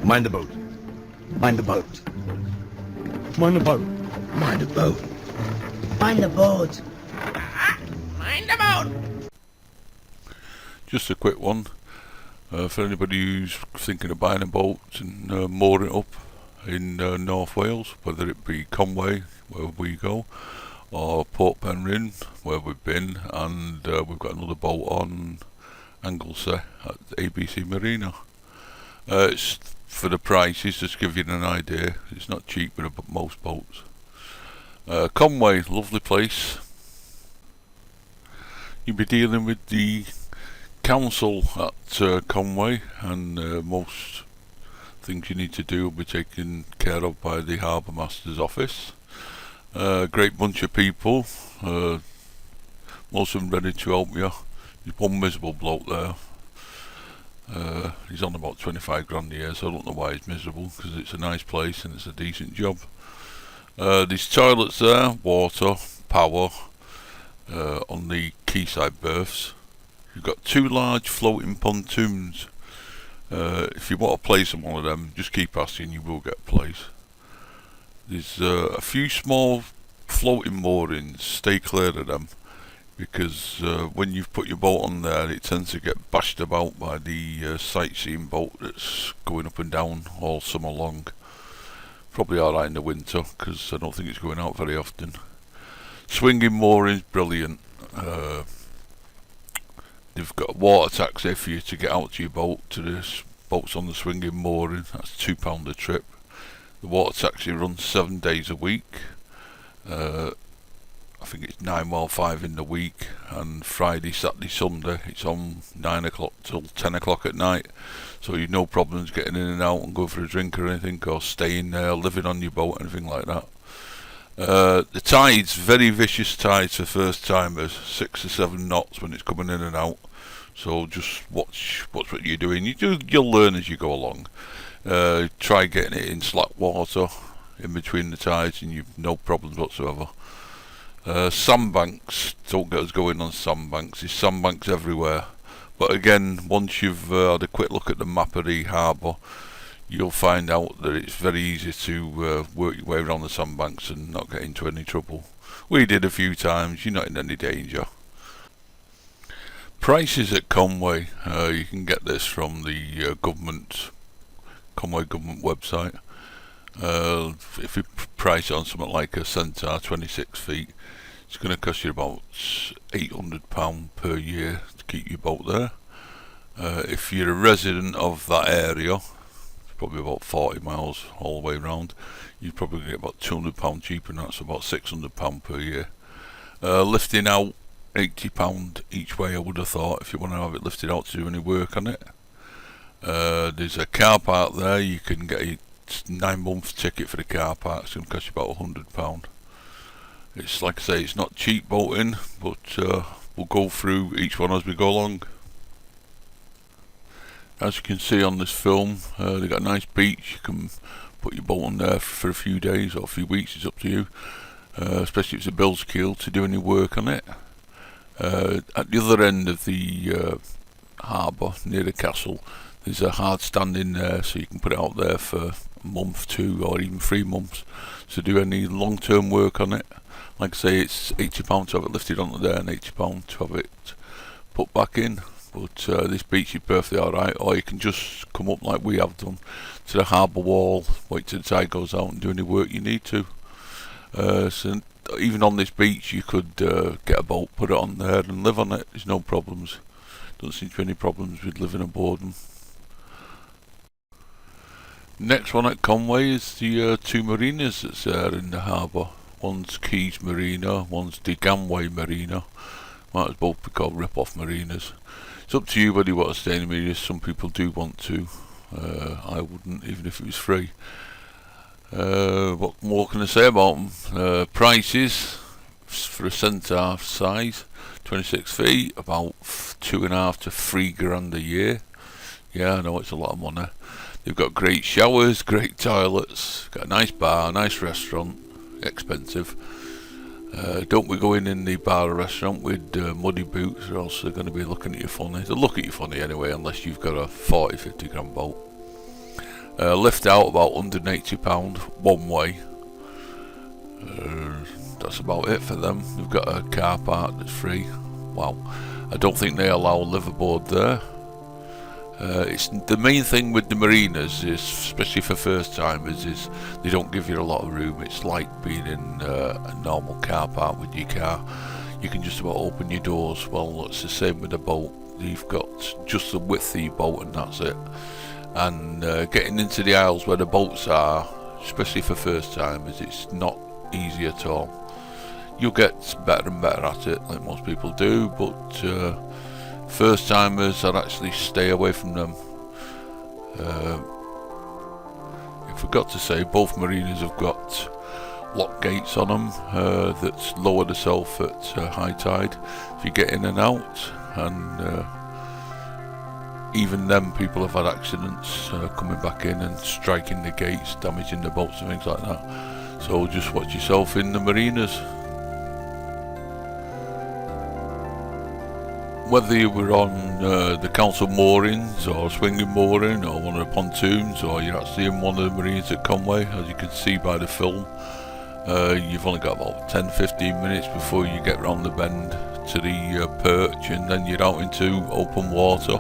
Mind the boat. Mind the boat. Mind the boat. Mind the boat. Mind the boat. Mind the boat. Just a quick one for anybody who's thinking of buying a boat and mooring it up in North Wales, whether it be Conwy, where we go, or Port Penrhyn, where we've been, and we've got another boat on Anglesey at ABC Marina. It's for the prices, just to give you an idea. It's not cheap with most boats. Conwy, lovely place. You'll be dealing with the council at Conwy, and most things you need to do will be taken care of by the Harbour Master's office. Great bunch of people, most of them ready to help you. There's one miserable bloke there. He's on about 25 grand a year, so I don't know why he's miserable, because it's a nice place and it's a decent job. There's toilets there, water, power, on the quayside berths. You've got 2 large floating pontoons. If you want a place on one of them, just keep asking, you will get a place. There's a few small floating moorings, stay clear of them, because when you've put your boat on there, it tends to get bashed about by the sightseeing boat that's going up and down all summer long. Probably alright in the winter, because I don't think it's going out very often. Swinging moorings, brilliant. They've got a water taxi for you to get out to your boat, to the boats on the swinging mooring. That's £2 a trip. The water taxi runs 7 days a week. I think it's 9 while 5 in the week, and Friday, Saturday, Sunday it's on 9 o'clock till 10 o'clock at night, so you've no problems getting in and out and going for a drink or anything, or staying there, living on your boat, anything like that. The tides, very vicious tides for first timers, 6 or 7 knots when it's coming in and out, so just watch what you're doing. You'll learn as you go along. Try getting it in slack water in between the tides and you've no problems whatsoever. Sandbanks, don't get us going on sandbanks. There's sandbanks everywhere, but again, once you've had a quick look at the map of the harbour, you'll find out that it's very easy to work your way around the sandbanks and not get into any trouble. We did a few times, you're not in any danger. Prices at Conwy, you can get this from the Conwy government website. If you price it on something like a Centaur 26 feet, it's going to cost you about £800 per year to keep your boat there. If you're a resident of that area, it's probably about 40 miles all the way around, you're probably going to get about £200 cheaper, and that's about £600 per year. Lifting out, £80 each way I would have thought, if you want to have it lifted out to do any work on it. There's a car park there, you can get a 9-month ticket for the car park. It's going to cost you about £100. It's like I say, it's not cheap boating, but we'll go through each one as we go along. As you can see on this film, they've got a nice beach. You can put your boat on there for a few days or a few weeks, it's up to you, especially if it's a bilge keel, to do any work on it. At the other end of the harbour, near the castle, there's a hard stand in there, so you can put it out there for a month, 2 or even 3 months to do any long-term work on it. Like I say, it's £80 to have it lifted onto there and £80 to have it put back in, but this beach is perfectly alright. Or you can just come up like we have done to the harbour wall, wait till the tide goes out and do any work you need to. So even on this beach you could get a boat, put it on there and live on it. There's no problems. Don't seem to be any problems with living aboard them. Next one at Conwy is the 2 marinas that's there in the harbour. One's Keys Marina, one's the Conwy Marina. Might as both be called rip-off marinas. It's up to you whether you want to stay in the marinas. Some people do want to. I wouldn't, even if it was free. What more can I say about them? Prices for a Centaur size, 26 feet, about 2.5 to 3 grand a year. Yeah, I know it's a lot of money. They've got great showers, great toilets, got a nice bar, nice restaurant, expensive. Don't be going in the bar or restaurant with muddy boots, or else they're going to be looking at you funny. They'll look at you funny anyway, unless you've got a 40-50 grand boat. Lift out about £180 one way. That's about it for them. They've got a car park that's free. Wow, I don't think they allow liveaboard there. It's the main thing with the marinas, is especially for first timers, is they don't give you a lot of room. It's like being in a normal car park with your car. You can just about open your doors. Well, it's the same with a boat. You've got just the width of your boat and that's it. And getting into the aisles where the boats are, especially for first timers, it's not easy at all. You'll get better and better at it, like most people do, but first timers, I'd actually stay away from them. I forgot to say, both marinas have got lock gates on them that's lower the self at high tide if you get in and out, and even then people have had accidents coming back in and striking the gates, damaging the boats and things like that. So just watch yourself in the marinas. Whether you were on the council moorings or swinging mooring or one of the pontoons, or you're actually in one of the marinas at Conwy, as you can see by the film, you've only got about 10-15 minutes before you get round the bend to the perch, and then you're out into open water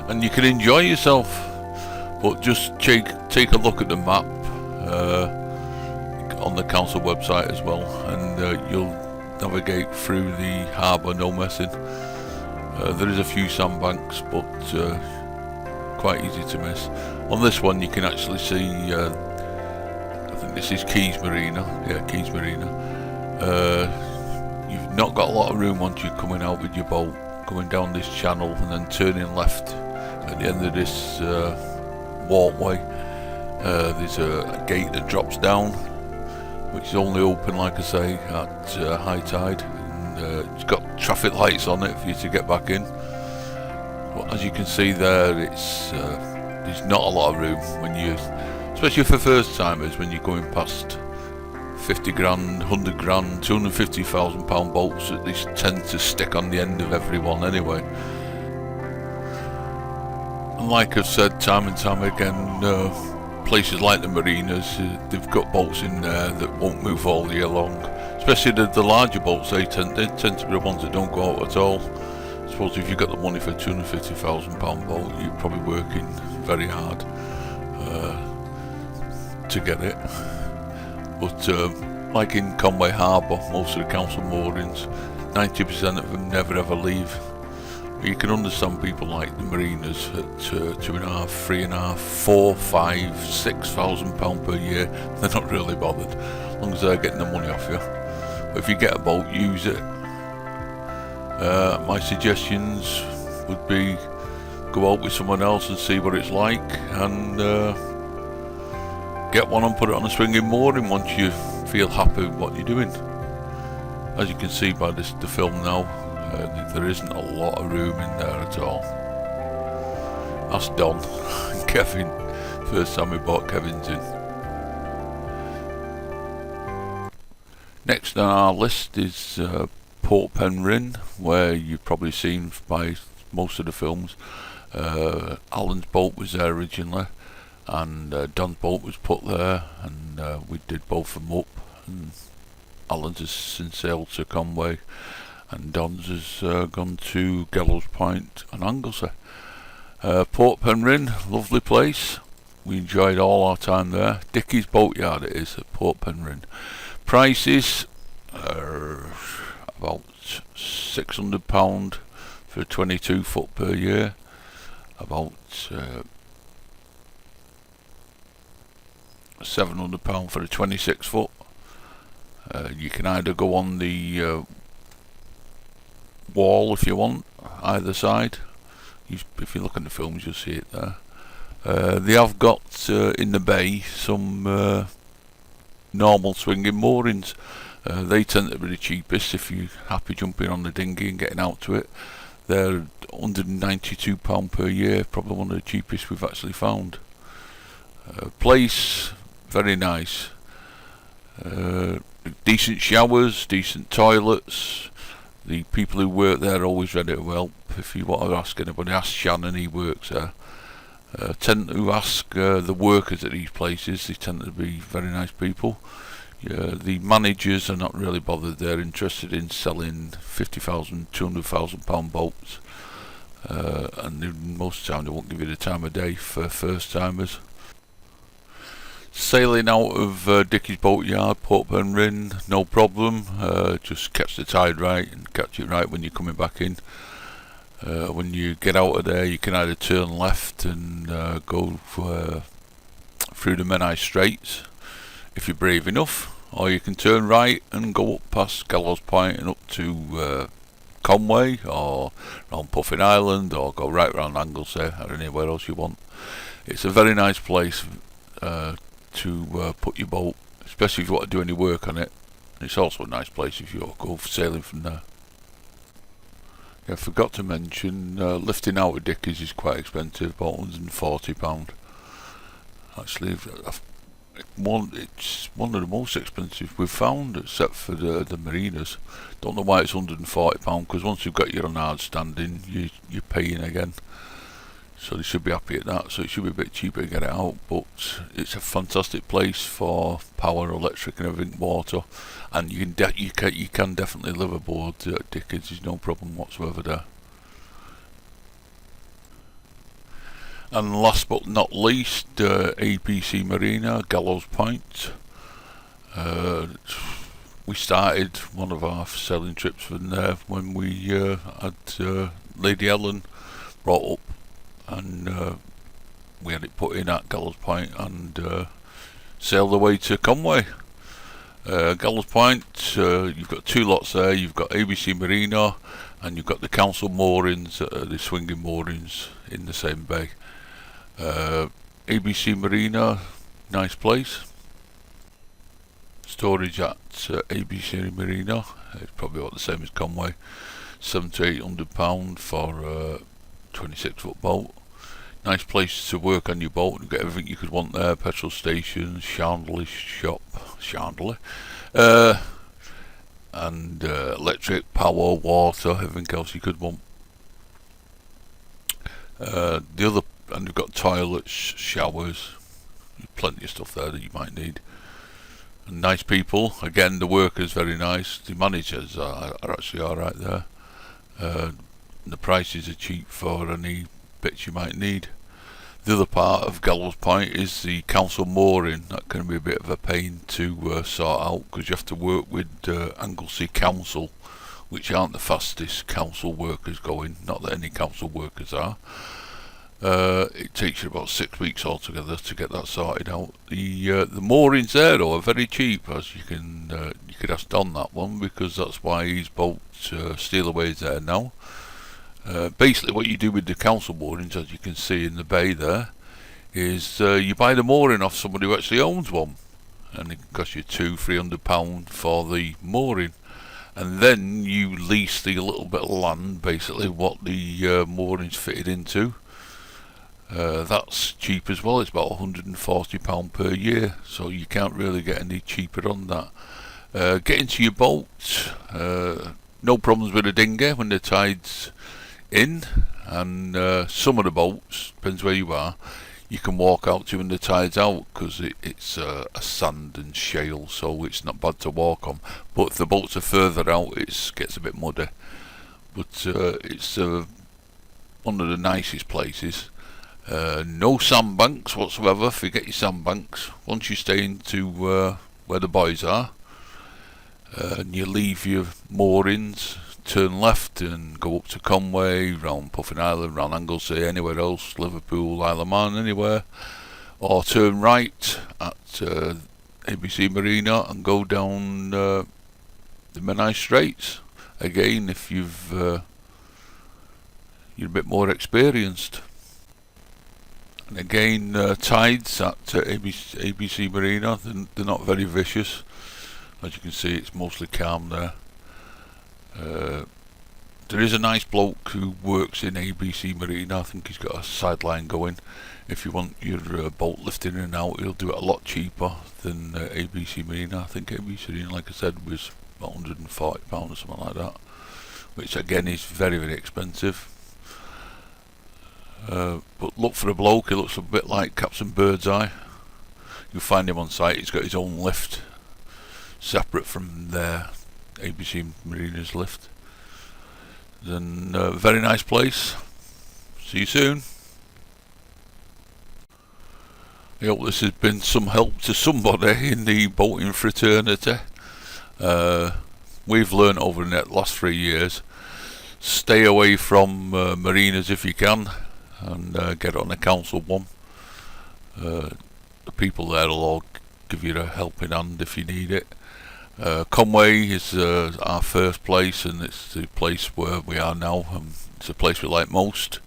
and you can enjoy yourself. But just take a look at the map on the council website as well, and you'll navigate through the harbour no messing. There is a few sandbanks, but quite easy to miss. On this one you can actually see, I think this is Keys Marina, yeah, Keys Marina. You've not got a lot of room once you're coming out with your boat, going down this channel and then turning left at the end of this walkway. There's a gate that drops down, which is only open, like I say, at high tide. It's got traffic lights on it for you to get back in. But as you can see there, there's not a lot of room when you, especially for first timers, when you're going past 50 grand, 100 grand, 250,000 pound boats that they tend to stick on the end of everyone anyway. And like I've said time and time again, places like the marinas, they've got boats in there that won't move all year long. Especially the larger boats, they tend to be the ones that don't go out at all. I suppose if you've got the money for a £250,000 boat, you're probably working very hard to get it. But like in Conwy Harbour, most of the council moorings, 90% of them never ever leave. You can understand people like the marinas at £2,500, £3,500, £4,000, £5,000, £6,000 per year. They're not really bothered, as long as they're getting the money off you. But if you get a boat, use it. My suggestions would be go out with someone else and see what it's like, and get one and put it on a swinging mooring once you feel happy with what you're doing. As you can see by the film now, there isn't a lot of room in there at all. That's Don and Kevin. First time we bought Kevin's in. Next on our list is Port Penryn, where you've probably seen by most of the films. Alan's boat was there originally, and Don's boat was put there, and we did both of them up. And Alan's has since sailed to Conwy, and Don's has gone to Gallows Point and Anglesey. Port Penryn, lovely place. We enjoyed all our time there. Dickie's Boatyard it is at Port Penryn. Prices are about £600 for a 22 foot per year, about £700 for a 26 foot. You can either go on the wall if you want, either side. If you look at the films you'll see it there. They have got in the bay some normal swinging moorings. They tend to be the cheapest if you're happy jumping on the dinghy and getting out to it. They're £192 per year, probably one of the cheapest we've actually found. Place, very nice. Decent showers, decent toilets. The people who work there are always ready to help. If you want to ask anybody, ask Shannon, he works there. Tend to ask the workers at these places. They tend to be very nice people. The managers are not really bothered. They're interested in selling 50,000, 200,000 pound boats, and most of the time they won't give you the time of day for first timers. Sailing out of Dickie's Boatyard, Port Penryn, no problem. Just catch the tide right and catch it right when you're coming back in. When you get out of there, you can either turn left and go through the Menai Straits if you're brave enough, or you can turn right and go up past Gallows Point and up to Conwy, or around Puffin Island, or go right round Anglesey or anywhere else you want. It's a very nice place to put your boat, especially if you want to do any work on it. It's also a nice place if you go sailing from there. Yeah, I forgot to mention, lifting out of Dickie's is quite expensive, about £140. Actually, it's one of the most expensive we've found, except for the marinas. Don't know why it's £140, because once you've got your on hard standing, you're paying again. So they should be happy at that. So it should be a bit cheaper to get it out, but it's a fantastic place for power, electric, and everything, water, and you can definitely live aboard Dickie's. There's no problem whatsoever there. And last but not least, ABC Marina, Gallows Point. We started one of our sailing trips from there when we had Lady Ellen brought up, and we had it put in at Gallows Point and sailed away to Conwy. Gallows Point, you've got two lots there. You've got ABC Marina and you've got the council moorings, the swinging moorings in the same bay. ABC Marina, nice place. Storage at ABC Marina, it's probably about the same as Conwy, £700 to £800 for a 26-foot boat. Nice place to work on your boat and get everything you could want there. Petrol station, chandelier shop, and electric, power, water, everything else you could want. And you've got toilets, showers, plenty of stuff there that you might need. And nice people. Again, the workers very nice. The managers are actually alright there. The prices are cheap for any bits you might need. The other part of Gallows Point is the council mooring. That can be a bit of a pain to sort out, because you have to work with Anglesey Council, which aren't the fastest council workers going. Not that any council workers are. It takes you about 6 weeks altogether to get that sorted out. The moorings there though are very cheap, as you could ask Don that one, because that's why his boat Stealaway is there now. Basically what you do with the council moorings, as you can see in the bay there, is you buy the mooring off somebody who actually owns one, and it can cost you £200–300 for the mooring, and then you lease the little bit of land, basically what the mooring's fitted into. That's cheap as well. It's about £140 per year, so you can't really get any cheaper on that. Getting to your boat, no problems with a dinghy when the tide's in, and some of the boats, depends where you are, you can walk out to when the tide's out, because it's a sand and shale, so it's not bad to walk on. But if the boats are further out, it gets a bit muddy. But it's one of the nicest places. No sandbanks whatsoever. Forget your sandbanks. Once you stay into where the boys are, and you leave your moorings, turn left and go up to Conwy, round Puffin Island, round Anglesey, anywhere else, Liverpool, Isle of Man, anywhere, or turn right at ABC Marina and go down the Menai Straits. Again, if you're a bit more experienced. And again, tides at ABC Marina, they're not very vicious. As you can see, it's mostly calm there. There is a nice bloke who works in ABC Marina. I think he's got a sideline going. If you want your boat lifting in and out, he'll do it a lot cheaper than ABC Marina. I think ABC Marina, like I said, was about £140 or something like that, which again is very, very expensive. But look for a bloke. He looks a bit like Captain Birdseye. You'll find him on site. He's got his own lift, separate from their ABC Marinas lift. Then very nice place. See you soon. I hope this has been some help to somebody in the boating fraternity. We've learned over the last 3 years, stay away from marinas if you can, and get on a council one. The people there will all give you a helping hand if you need it. Conwy is our first place, and it's the place where we are now, and it's a place we like most.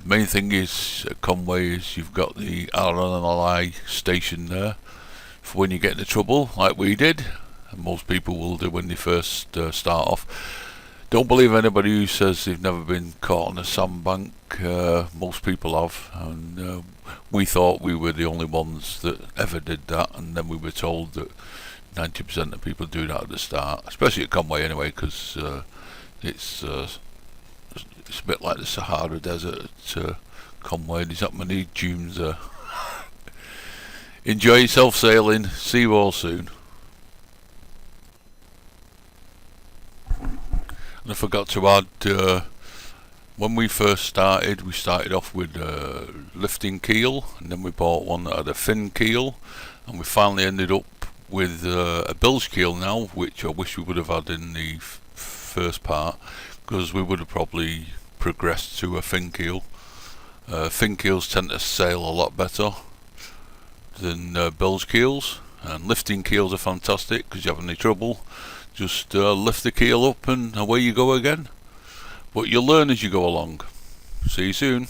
Main thing is at Conwy is you've got the RNLI station there for when you get into trouble, like we did, and most people will do when they first start off. Don't believe anybody who says they've never been caught on a sandbank. Most people have, and we thought we were the only ones that ever did that, and then we were told that 90% of people do that at the start, especially at Conwy anyway, because it's a bit like the Sahara Desert at Conwy. There's not many dunes there. Enjoy yourself sailing. See you all soon. And I forgot to add, when we first started, we started off with a lifting keel, and then we bought one that had a fin keel, and we finally ended up with a bilge keel now, which I wish we would have had in the first part, because we would have probably progressed to a fin keel. Fin keels tend to sail a lot better than bilge keels, and lifting keels are fantastic because you have any trouble, just lift the keel up and away you go again. But you'll learn as you go along. See you soon.